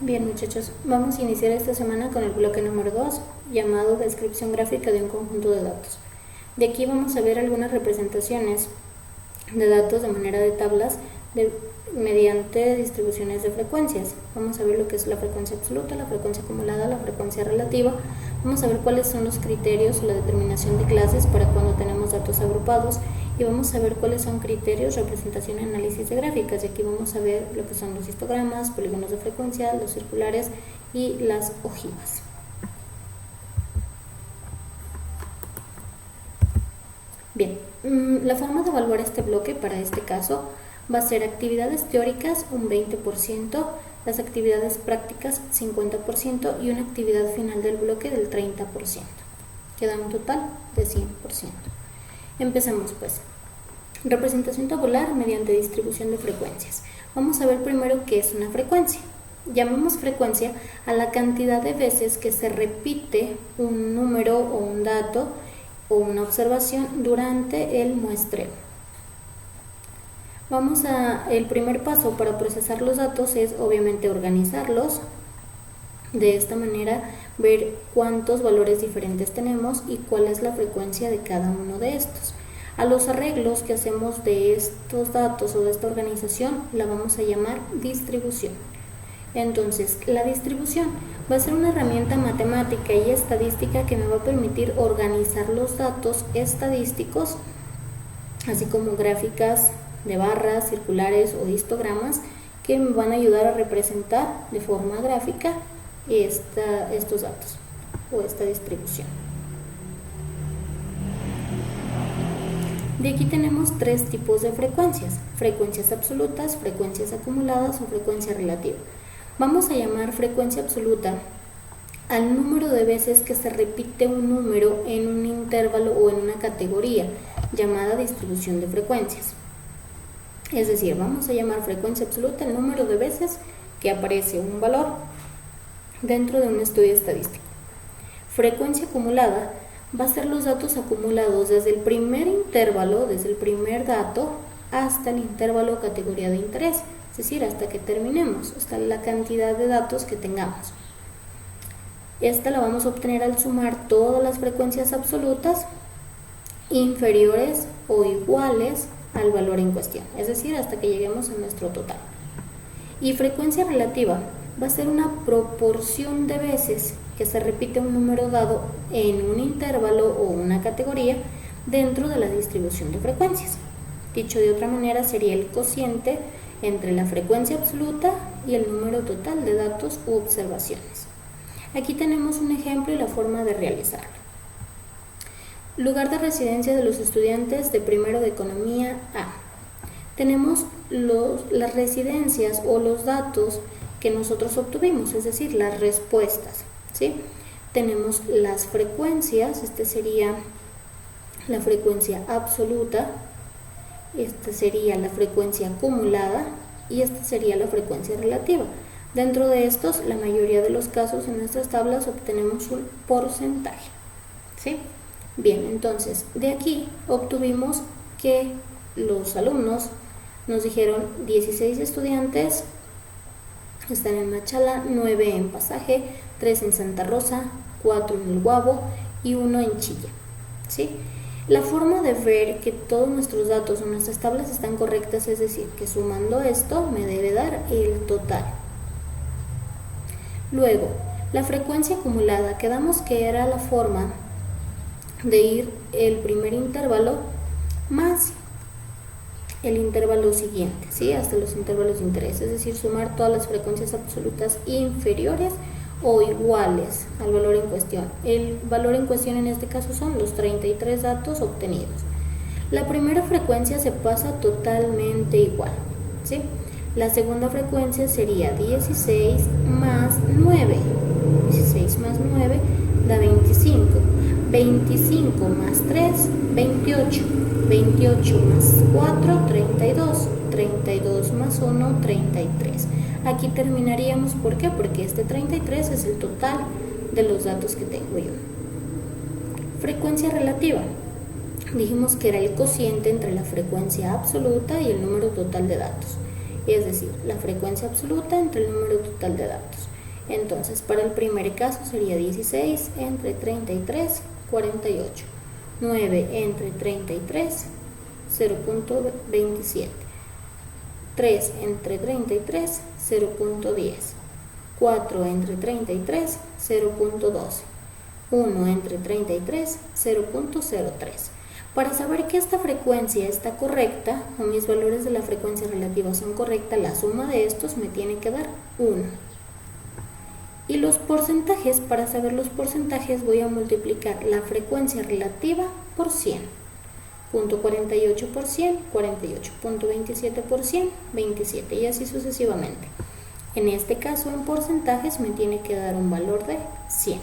Bien, muchachos, vamos a iniciar esta semana con el bloque número 2, llamado descripción gráfica de un conjunto de datos. De aquí vamos a ver algunas representaciones de datos de manera de tablas mediante distribuciones de frecuencias. Vamos a ver lo que es la frecuencia absoluta, la frecuencia acumulada, la frecuencia relativa. Vamos a ver cuáles son los criterios o la determinación de clases para cuando tenemos datos agrupados, y vamos a ver cuáles son criterios, representación y análisis de gráficas. Y aquí vamos a ver lo que son los histogramas, polígonos de frecuencia, los circulares y las ojivas. Bien, la forma de evaluar este bloque para este caso va a ser actividades teóricas un 20%, las actividades prácticas 50% y una actividad final del bloque del 30%. Queda un total de 100%. Empecemos pues. Representación tabular mediante distribución de frecuencias. Vamos a ver primero qué es una frecuencia. Llamamos frecuencia a la cantidad de veces que se repite un número o un dato o una observación durante el muestreo. El primer paso para procesar los datos es obviamente organizarlos. De esta manera ver cuántos valores diferentes tenemos y cuál es la frecuencia de cada uno de estos. A los arreglos que hacemos de estos datos o de esta organización la vamos a llamar distribución. Entonces, la distribución va a ser una herramienta matemática y estadística que me va a permitir organizar los datos estadísticos, así como gráficas de barras, circulares o histogramas que me van a ayudar a representar de forma gráfica estos datos o esta distribución. De aquí tenemos tres tipos de frecuencias: frecuencias absolutas, frecuencias acumuladas o frecuencia relativa. Vamos a llamar frecuencia absoluta al número de veces que se repite un número en un intervalo o en una categoría, llamada distribución de frecuencias. Es decir, vamos a llamar frecuencia absoluta el número de veces que aparece un valor dentro de un estudio estadístico. Frecuencia acumulada va a ser los datos acumulados desde el primer intervalo, desde el primer dato, hasta el intervalo o categoría de interés, es decir, hasta que terminemos, hasta la cantidad de datos que tengamos. Esta la vamos a obtener al sumar todas las frecuencias absolutas inferiores o iguales al valor en cuestión, es decir, hasta que lleguemos a nuestro total. Y frecuencia relativa va a ser una proporción de veces que se repite un número dado en un intervalo o una categoría dentro de la distribución de frecuencias. Dicho de otra manera, sería el cociente entre la frecuencia absoluta y el número total de datos u observaciones. Aquí tenemos un ejemplo y la forma de realizarlo. Lugar de residencia de los estudiantes de primero de economía A. Tenemos las residencias o los datos que nosotros obtuvimos, es decir, las respuestas, ¿sí? Tenemos las frecuencias, esta sería la frecuencia absoluta, esta sería la frecuencia acumulada y esta sería la frecuencia relativa. Dentro de estos, la mayoría de los casos en nuestras tablas obtenemos un porcentaje, ¿sí? Bien, entonces, de aquí obtuvimos que los alumnos nos dijeron 16 estudiantes están en Machala, 9 en Pasaje, 3 en Santa Rosa, 4 en El Guabo y 1 en Chilla, ¿sí? La forma de ver que todos nuestros datos o nuestras tablas están correctas, es decir, que sumando esto me debe dar el total. Luego, la frecuencia acumulada, quedamos que era la forma de ir el primer intervalo más el intervalo siguiente, ¿sí? Hasta los intervalos de interés, es decir, sumar todas las frecuencias absolutas inferiores o iguales al valor en cuestión. El valor en cuestión en este caso son los 33 datos obtenidos. La primera frecuencia se pasa totalmente igual, ¿sí? La segunda frecuencia sería 16 más 9. 16 más 9 da 25. 25 más 3, 28. 28 más 4, 32. 32 más 1, 33. Aquí terminaríamos, ¿por qué? Porque este 33 es el total de los datos que tengo yo. Frecuencia relativa. Dijimos que era el cociente entre la frecuencia absoluta y el número total de datos. es decir, la frecuencia absoluta entre el número total de datos. Entonces, para el primer caso sería 16 entre 33, 48. 9 entre 33, 0.27. 3 entre 33, 0.10. 4 entre 33, 0.12. 1 entre 33, 0.03. Para saber que esta frecuencia está correcta, o mis valores de la frecuencia relativa son correctas, la suma de estos me tiene que dar 1. Y los porcentajes, para saber los porcentajes voy a multiplicar la frecuencia relativa por 100. 0.48 por 100, 48.27 por 100, 27 y así sucesivamente. En este caso en porcentajes me tiene que dar un valor de 100.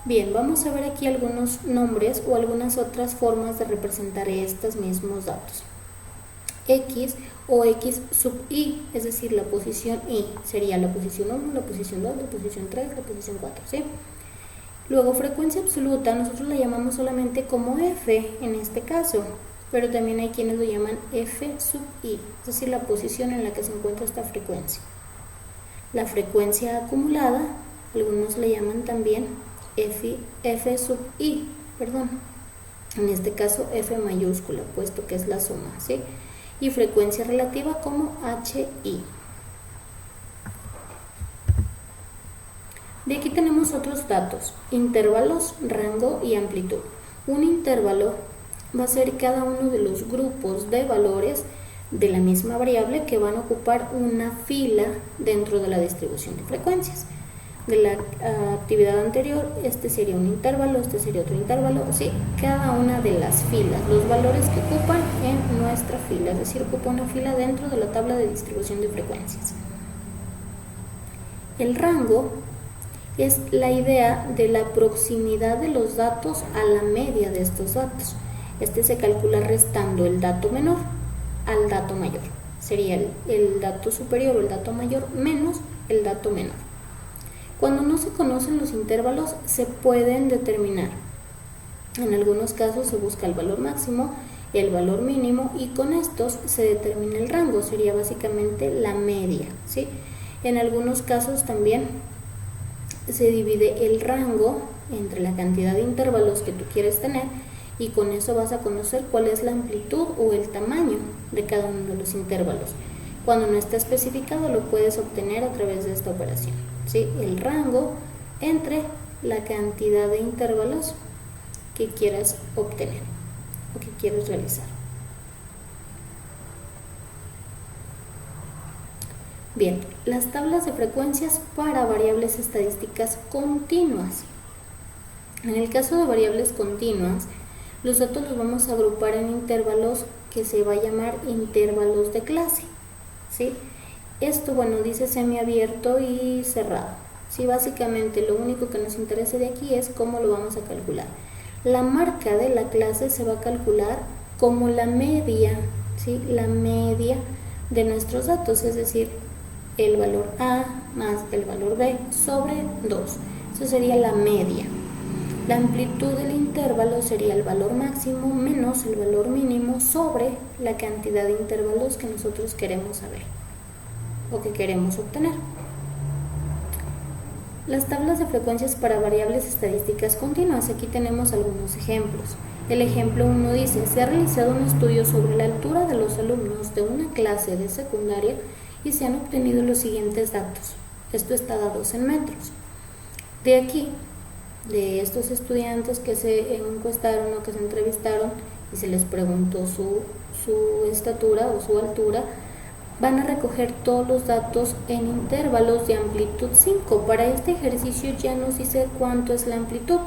Bien, vamos a ver aquí algunos nombres o algunas otras formas de representar estos mismos datos. X o X sub I, es decir, la posición I, sería la posición 1, la posición 2, la posición 3, la posición 4, ¿sí? Luego, frecuencia absoluta, nosotros la llamamos solamente como F en este caso, pero también hay quienes lo llaman F sub I, es decir, la posición en la que se encuentra esta frecuencia. La frecuencia acumulada, algunos le llaman también F sub I, en este caso F mayúscula, puesto que es la suma, ¿sí? Y frecuencia relativa como HI. De aquí tenemos otros datos, intervalos, rango y amplitud. Un intervalo va a ser cada uno de los grupos de valores de la misma variable que van a ocupar una fila dentro de la distribución de frecuencias. De la actividad anterior, este sería un intervalo, este sería otro intervalo, ¿sí? Cada una de las filas, los valores que ocupan en nuestra fila, es decir, ocupa una fila dentro de la tabla de distribución de frecuencias. El rango es la idea de la proximidad de los datos a la media de estos datos. Este se calcula restando el dato menor al dato mayor. Sería el dato superior o el dato mayor menos el dato menor. Cuando no se conocen los intervalos, se pueden determinar. En algunos casos se busca el valor máximo, el valor mínimo y con estos se determina el rango, sería básicamente la media, ¿sí? En algunos casos también se divide el rango entre la cantidad de intervalos que tú quieres tener y con eso vas a conocer cuál es la amplitud o el tamaño de cada uno de los intervalos. Cuando no está especificado lo puedes obtener a través de esta operación, ¿sí? El rango entre la cantidad de intervalos que quieras obtener o que quieres realizar. Bien, las tablas de frecuencias para variables estadísticas continuas. En el caso de variables continuas, los datos los vamos a agrupar en intervalos que se va a llamar intervalos de clase, ¿sí? Esto, dice semiabierto y cerrado, ¿sí? Básicamente lo único que nos interesa de aquí es cómo lo vamos a calcular. La marca de la clase se va a calcular como la media, ¿sí? La media de nuestros datos, es decir, el valor A más el valor B sobre 2. Eso sería la media. La amplitud del intervalo sería el valor máximo menos el valor mínimo sobre la cantidad de intervalos que nosotros queremos saber o que queremos obtener. Las tablas de frecuencias para variables estadísticas continuas. Aquí tenemos algunos ejemplos. El ejemplo 1 dice: se ha realizado un estudio sobre la altura de los alumnos de una clase de secundaria y se han obtenido los siguientes datos. Esto está dado en metros. De aquí, de estos estudiantes que se encuestaron o que se entrevistaron y se les preguntó su estatura o su altura, van a recoger todos los datos en intervalos de amplitud 5. Para este ejercicio ya nos dice cuánto es la amplitud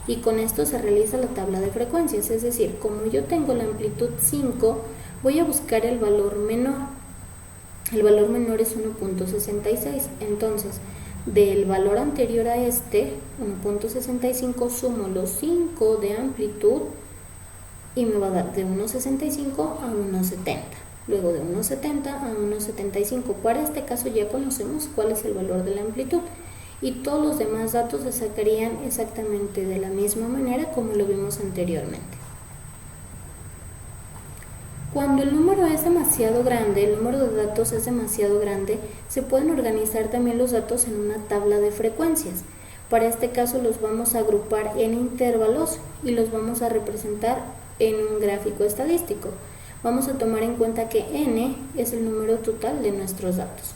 y con esto se realiza la tabla de frecuencias, es decir, como yo tengo la amplitud 5, voy a buscar el valor menor. El valor menor es 1.66, entonces del valor anterior a este, 1.65, sumo los 5 de amplitud y me va a dar de 1.65 a 1.70. Luego de 1.70 a 1.75. Para este caso ya conocemos cuál es el valor de la amplitud y todos los demás datos se sacarían exactamente de la misma manera como lo vimos anteriormente. Cuando el número es demasiado grande, el número de datos es demasiado grande, se pueden organizar también los datos en una tabla de frecuencias. Para este caso los vamos a agrupar en intervalos y los vamos a representar en un gráfico estadístico. Vamos a tomar en cuenta que n es el número total de nuestros datos.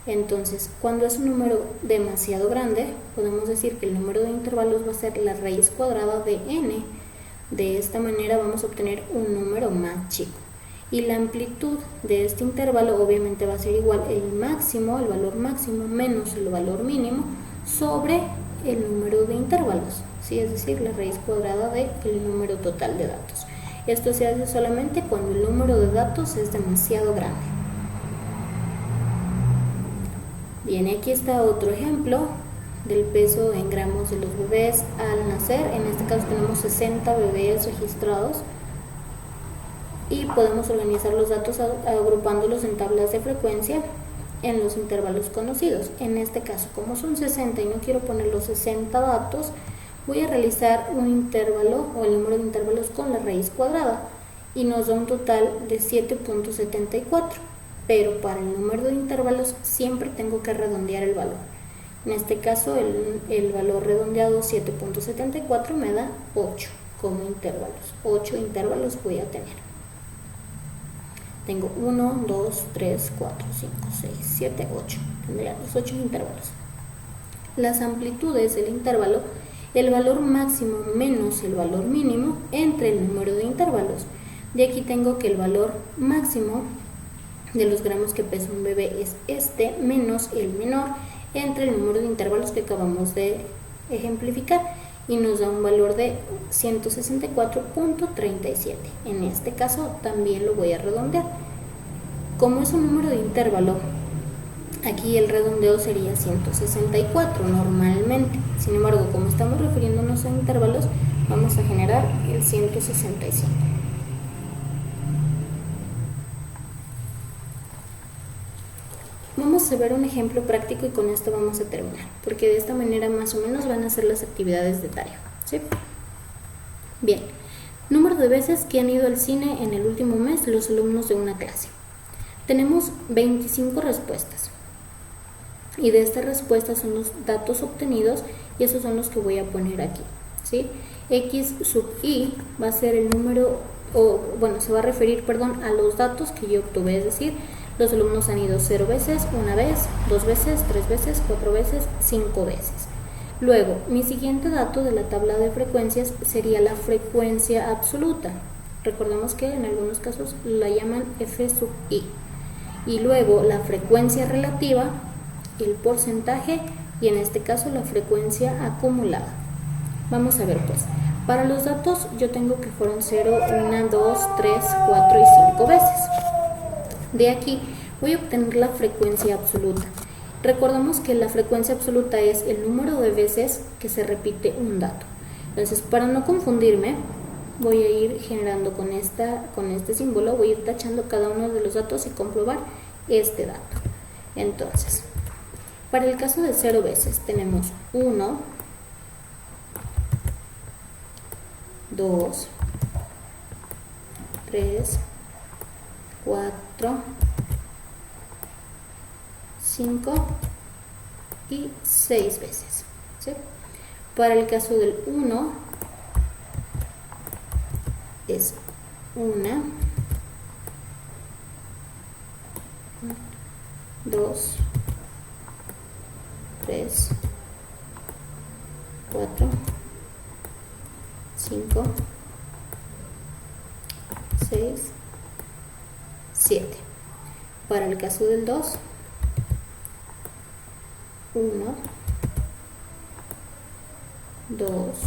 Entonces, cuando es un número demasiado grande, podemos decir que el número de intervalos va a ser la raíz cuadrada de n. De esta manera vamos a obtener un número más chico. Y la amplitud de este intervalo obviamente va a ser igual el valor máximo menos el valor mínimo sobre el número de intervalos, ¿sí? Es decir, la raíz cuadrada del número total de datos. Esto se hace solamente cuando el número de datos es demasiado grande. Bien, aquí está otro ejemplo del peso en gramos de los bebés al nacer. En este caso tenemos 60 bebés registrados y podemos organizar los datos agrupándolos en tablas de frecuencia en los intervalos conocidos. En este caso, como son 60 y no quiero poner los 60 datos, voy a realizar un intervalo o el número de intervalos con la raíz cuadrada y nos da un total de 7.74, pero para el número de intervalos siempre tengo que redondear el valor. En este caso el valor redondeado 7.74 me da 8 como intervalos. 8 intervalos voy a tener. Tengo 1, 2, 3, 4, 5, 6, 7, 8. Tendría los 8 intervalos. Las amplitudes del intervalo, el valor máximo menos el valor mínimo entre el número de intervalos. De aquí tengo que el valor máximo de los gramos que pesa un bebé es este menos el menor entre el número de intervalos que acabamos de ejemplificar y nos da un valor de 164.37. En este caso también lo voy a redondear. Como es un número de intervalo, aquí el redondeo sería 164 normalmente. Sin embargo, como estamos refiriéndonos a intervalos, vamos a generar el 165. Vamos a ver un ejemplo práctico y con esto vamos a terminar, porque de esta manera más o menos van a ser las actividades de tarea, ¿sí? Bien, número de veces que han ido al cine en el último mes los alumnos de una clase. Tenemos 25 respuestas y de estas respuestas son los datos obtenidos y esos son los que voy a poner aquí, ¿sí? X sub i va a ser el número, se va a referir, a los datos que yo obtuve, es decir, los alumnos han ido 0 veces, 1 vez, 2 veces, 3 veces, 4 veces, 5 veces. Luego, mi siguiente dato de la tabla de frecuencias sería la frecuencia absoluta. Recordemos que en algunos casos la llaman F sub i. Y luego la frecuencia relativa, el porcentaje y en este caso la frecuencia acumulada. Vamos a ver pues. Para los datos yo tengo que fueron 0, 1, 2, 3, 4 y 5 veces. De aquí voy a obtener la frecuencia absoluta. Recordemos que la frecuencia absoluta es el número de veces que se repite un dato. Entonces, para no confundirme, voy a ir generando con este símbolo, voy a ir tachando cada uno de los datos y comprobar este dato. Entonces, para el caso de 0 veces tenemos 1, 2, 3, 4, 5 y 6 veces, ¿sí? Para el caso del 1 es 1, 2, 3, 4, 5, 6, 7. Para el caso del 2, 1, 2,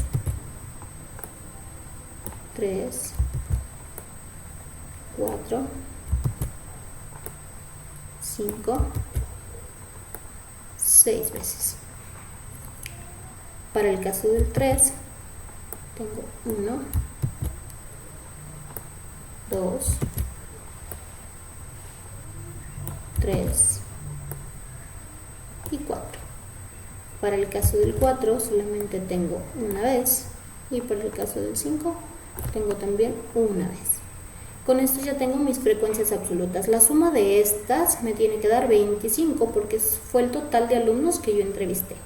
3, 4, 5, 6 veces. Para el caso del 3, tengo 1, 2, 3 y 4. Para el caso del 4 solamente tengo una vez y para el caso del 5 tengo también una vez. Con esto ya tengo mis frecuencias absolutas. La suma de estas me tiene que dar 25 porque fue el total de alumnos que yo entrevisté.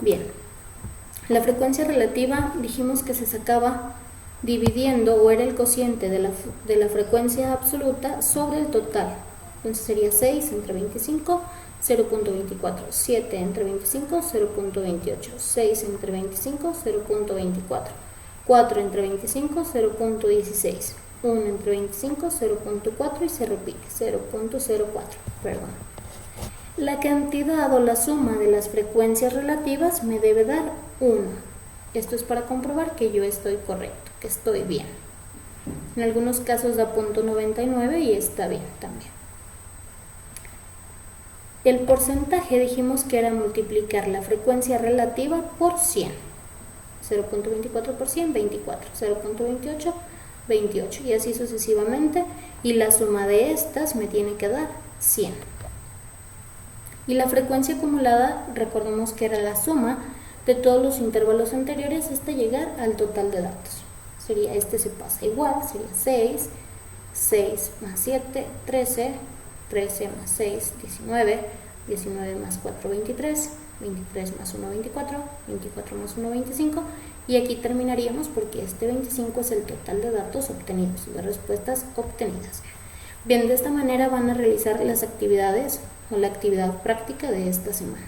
Bien, la frecuencia relativa dijimos que se sacaba dividiendo o era el cociente de la frecuencia absoluta sobre el total. Entonces sería 6 entre 25, 0.24, 7 entre 25, 0.28, 6 entre 25, 0.24, 4 entre 25, 0.16, 1 entre 25, 0.4 y se repite, 0.04, perdón. La cantidad o la suma de las frecuencias relativas me debe dar 1. Esto es para comprobar que yo estoy correcto, que estoy bien. En algunos casos da 0.99 y está bien también. El porcentaje dijimos que era multiplicar la frecuencia relativa por 100. 0.24 por 100, 24. 0.28, 28. Y así sucesivamente. Y la suma de estas me tiene que dar 100. Y la frecuencia acumulada, recordemos que era la suma de todos los intervalos anteriores hasta llegar al total de datos. Se pasa igual, sería 6, 6 más 7, 13, 13 más 6, 19, 19 más 4, 23, 23 más 1, 24, 24 más 1, 25, y aquí terminaríamos porque este 25 es el total de datos obtenidos, de respuestas obtenidas. Bien, de esta manera van a realizar las actividades o la actividad práctica de esta semana.